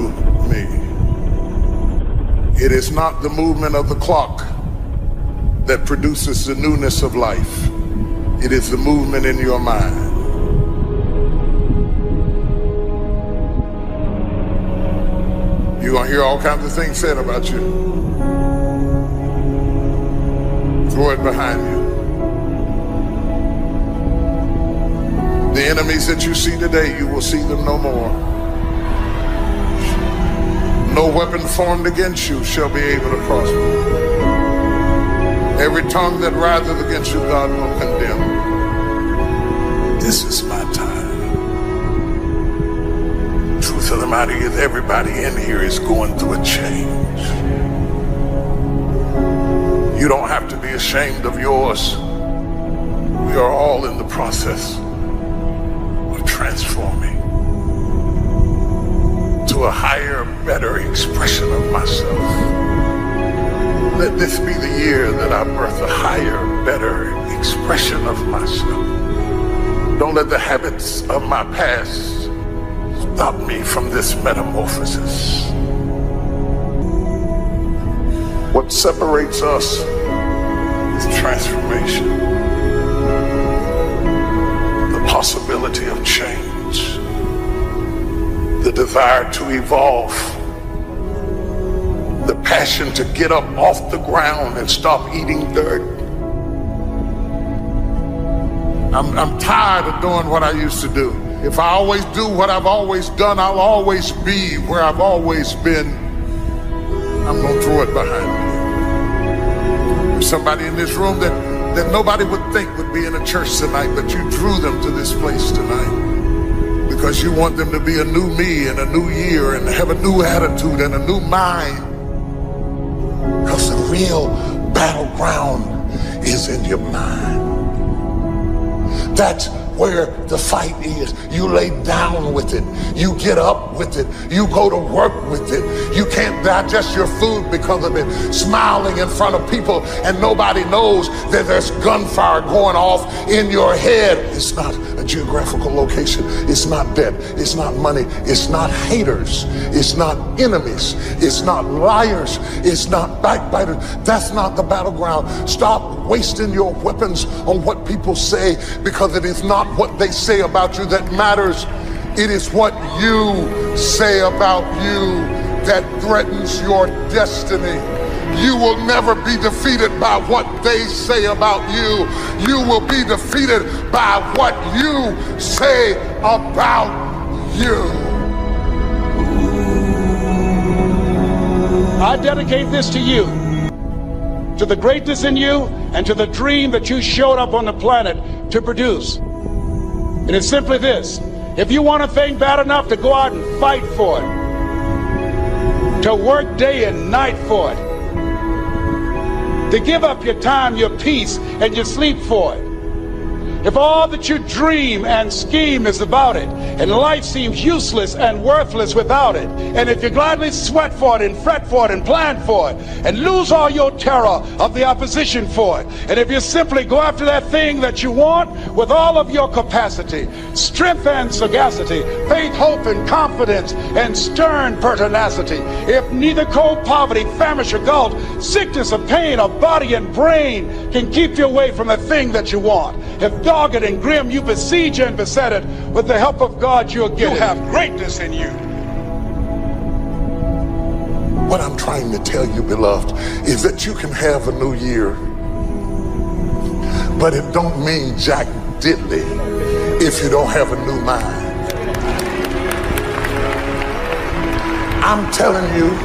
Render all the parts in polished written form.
new me. It is not the movement of the clock that produces the newness of life. It is the movement in your mind. You're gonna hear all kinds of things said about you. Throw it behind you. The enemies that you see today, you will see them no more. No weapon formed against you shall be able to prosper. Every tongue that riseth against you, God will condemn. This is my time. Truth of the matter is, everybody in here is going through a change. You don't have to be ashamed of yours. We are all in the process of transforming to a higher, better expression of myself. Let this be the year that I birth a higher, better expression of myself. Don't let the habits of my past stop me from this metamorphosis. What separates us is transformation, the possibility of change, the desire to evolve, the passion to get up off the ground and stop eating dirt. I'm tired of doing what I used to do. If I always do what I've always done, I'll always be where I've always been. I'm gonna throw it behind me. There's somebody in this room that nobody would think would be in a church tonight, but you drew them to this place tonight because you want them to be a new me in a new year and have a new attitude and a new mind. Because the real battleground is in your mind. That's where the fight is. You lay down with it. You get up with it. You go to work with it. You can't digest your food because of it. Smiling in front of people and nobody knows that there's gunfire going off in your head. It's not a geographical location. It's not debt. It's not money. It's not haters. It's not enemies. It's not liars. It's not backbiters. That's not the battleground. Stop wasting your weapons on what people say, because it is not what they say about you that matters. It is what you say about you that threatens your destiny. You will never be defeated by what they say about you. You will be defeated by what you say about you. I dedicate this to you, to the greatness in you, and to the dream that you showed up on the planet to produce. And it's simply this: if you want a thing bad enough to go out and fight for it, to work day and night for it, to give up your time, your peace, and your sleep for it, if all that you dream and scheme is about it, and life seems useless and worthless without it, and if you gladly sweat for it and fret for it and plan for it, and lose all your terror of the opposition for it, and if you simply go after that thing that you want with all of your capacity, strength and sagacity, faith, hope, and confidence, and stern pertinacity, if neither cold poverty, famish, or gulf, sickness or pain, or body and brain can keep you away from the thing that you want, if dogged and grim you besiege and beset it, with the help of God you'll get it. You have greatness in you. What I'm trying to tell you, beloved, is that you can have a new year, but it don't mean jack diddly if you don't have a new mind. I'm telling you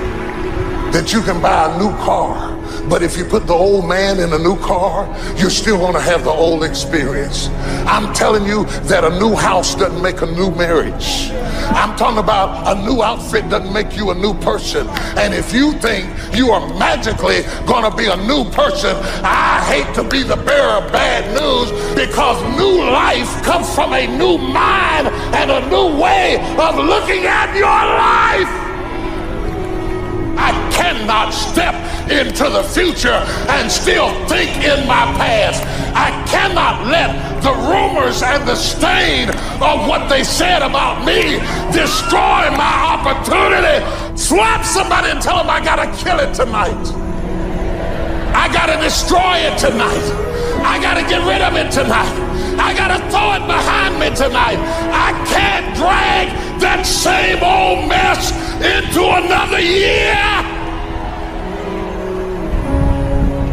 that you can buy a new car, but if you put the old man in a new car, you're still going to have the old experience. I'm telling you that a new house doesn't make a new marriage. I'm talking about a new outfit doesn't make you a new person. And if you think you are magically going to be a new person, I hate to be the bearer of bad news, because new life comes from a new mind and a new way of looking at your life. I cannot step into the future and still think in my past. I cannot let the rumors and the stain of what they said about me destroy my opportunity Slap somebody and tell them I gotta kill it tonight. I gotta destroy it tonight. I gotta get rid of it tonight. I gotta throw it behind me tonight. I can't drag that same old mess into another year.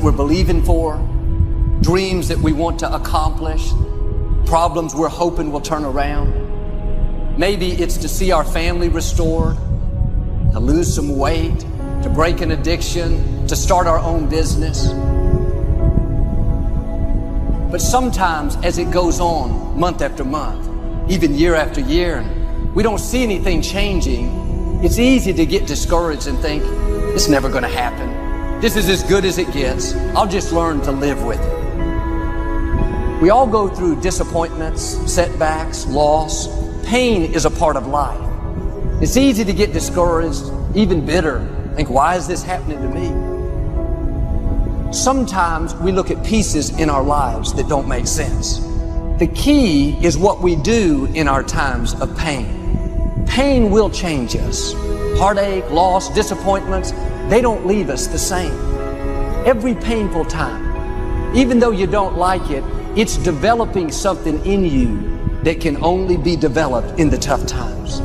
We're believing for, dreams that we want to accomplish, problems we're hoping will turn around. Maybe it's to see our family restored, to lose some weight, to break an addiction, to start our own business. But sometimes as it goes on month after month, even year after year, and we don't see anything changing, it's easy to get discouraged and think, it's never going to happen. This is as good as it gets. I'll just learn to live with it. We all go through disappointments, setbacks, loss. Pain is a part of life. It's easy to get discouraged, even bitter. Think, why is this happening to me? Sometimes we look at pieces in our lives that don't make sense. The key is what we do in our times of pain. Pain will change us. Heartache, loss, disappointments, they don't leave us the same. Every painful time, even though you don't like it, it's developing something in you that can only be developed in the tough times.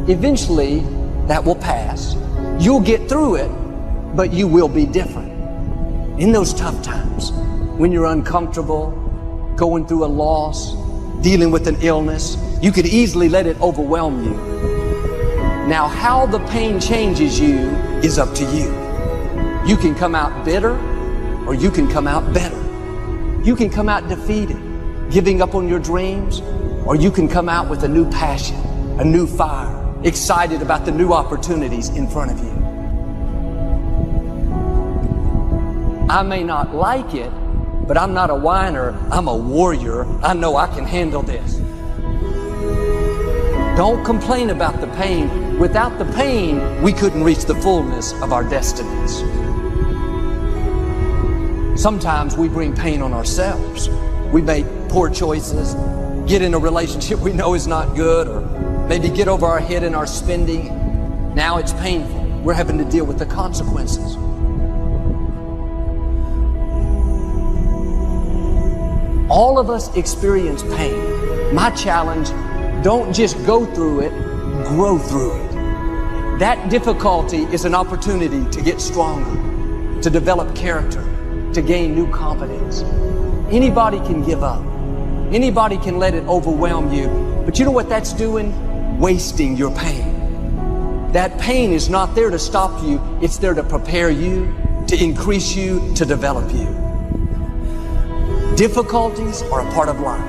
Eventually, that will pass. You'll get through it, but you will be different. In those tough times, when you're uncomfortable, going through a loss, dealing with an illness, you could easily let it overwhelm you. Now, how the pain changes you is up to you. You can come out bitter, or you can come out better. You can come out defeated, giving up on your dreams, or you can come out with a new passion, a new fire, excited about the new opportunities in front of you. I may not like it, but I'm not a whiner, I'm a warrior. I know I can handle this. Don't complain about the pain. Without the pain, we couldn't reach the fullness of our destinies. Sometimes we bring pain on ourselves. We make poor choices, get in a relationship we know is not good, or maybe get over our head in our spending. Now it's painful. We're having to deal with the consequences. All of us experience pain. My challenge, don't just go through it, grow through it. That difficulty is an opportunity to get stronger, to develop character, to gain new confidence. Anybody can give up. Anybody can let it overwhelm you. But you know what that's doing? Wasting your pain. That pain is not there to stop you. It's there to prepare you, to increase you, to develop you. Difficulties are a part of life.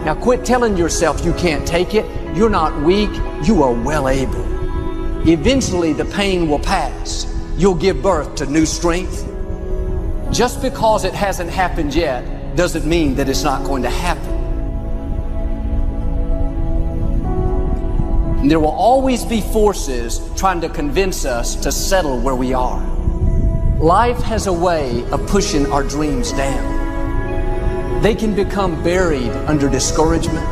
Now quit telling yourself you can't take it. You're not weak. You are well able. Eventually the pain will pass. You'll give birth to new strength. Just because it hasn't happened yet doesn't mean that it's not going to happen. And there will always be forces trying to convince us to settle where we are. Life has a way of pushing our dreams down. They can become buried under discouragement,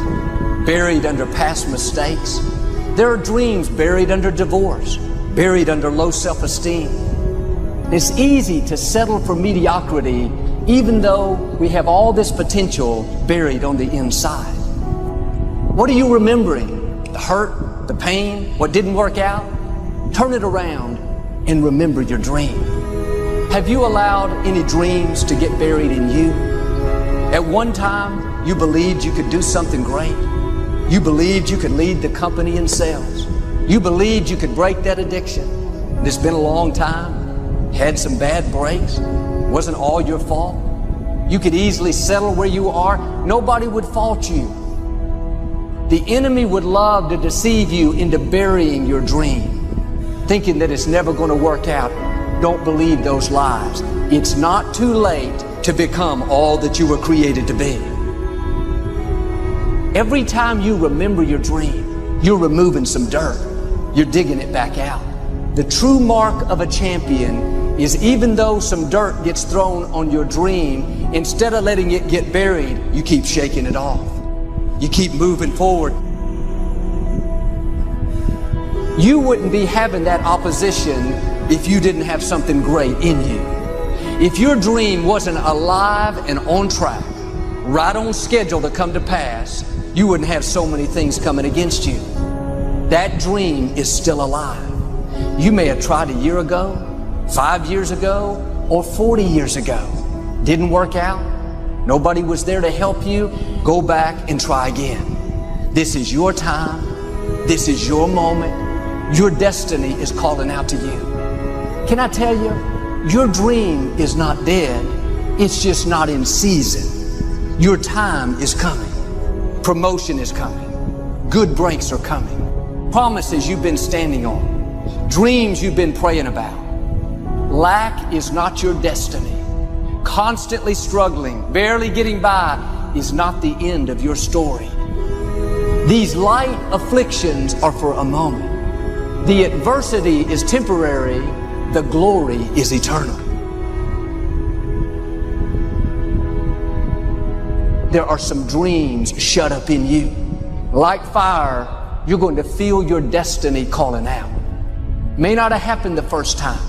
buried under past mistakes. There are dreams buried under divorce, buried under low self-esteem. It's easy to settle for mediocrity even though we have all this potential buried on the inside. What are you remembering? The hurt, the pain, what didn't work out? Turn it around and remember your dream. Have you allowed any dreams to get buried in you? At one time, you believed you could do something great. You believed you could lead the company in sales. You believed you could break that addiction. And it's been a long time. Had some bad breaks. Wasn't all your fault. You could easily settle where you are. Nobody would fault you. The enemy would love to deceive you into burying your dream, thinking that it's never going to work out. Don't believe those lies. It's not too late to become all that you were created to be. Every time you remember your dream, you're removing some dirt. You're digging it back out. The true mark of a champion is even though some dirt gets thrown on your dream, instead of letting it get buried, you keep shaking it off. You keep moving forward. You wouldn't be having that opposition if you didn't have something great in you. If your dream wasn't alive and on track, right on schedule to come to pass, you wouldn't have so many things coming against you. That dream is still alive. You may have tried a year ago, 5 years ago, or 40 years ago. Didn't work out. Nobody was there to help you. Go back and try again. This is your time. This is your moment. Your destiny is calling out to you. Can I tell you, your dream is not dead. It's just not in season. Your time is coming. Promotion is coming. Good breaks are coming. Promises you've been standing on. Dreams you've been praying about. Lack is not your destiny. Constantly struggling, barely getting by is not the end of your story. These light afflictions are for a moment. The adversity is temporary. The glory is eternal. There are some dreams shut up in you. Like fire, you're going to feel your destiny calling out. May not have happened the first time.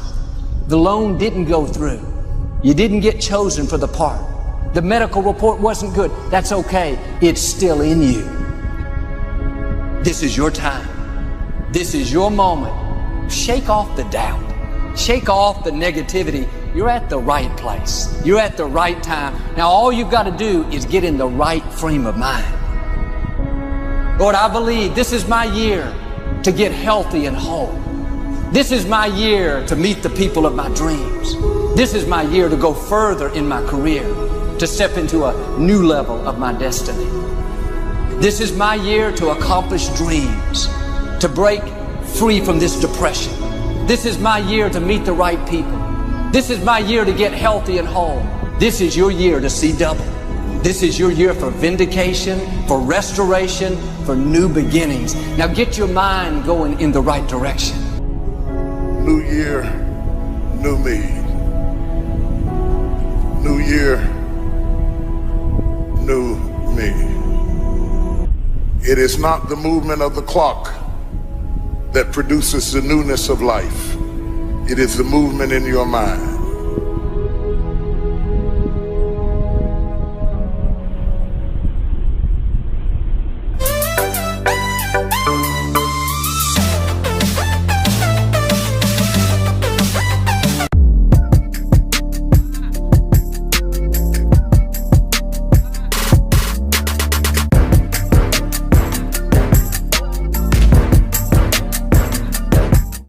The loan didn't go through. You didn't get chosen for the part. The medical report wasn't good. That's okay. It's still in you. This is your time. This is your moment. Shake off the doubt. Shake off the negativity. You're at the right place. You're at the right time. Now all you've got to do is get in the right frame of mind. Lord, I believe this is my year to get healthy and whole. This is my year to meet the people of my dreams. This is my year to go further in my career, to step into a new level of my destiny. This is my year to accomplish dreams, to break free from this depression. This is my year to meet the right people. This is my year to get healthy and whole. This is your year to see double. This is your year for vindication, for restoration, for new beginnings. Now get your mind going in the right direction. New year, new me. New year, new me. It is not the movement of the clock that produces the newness of life. It is the movement in your mind.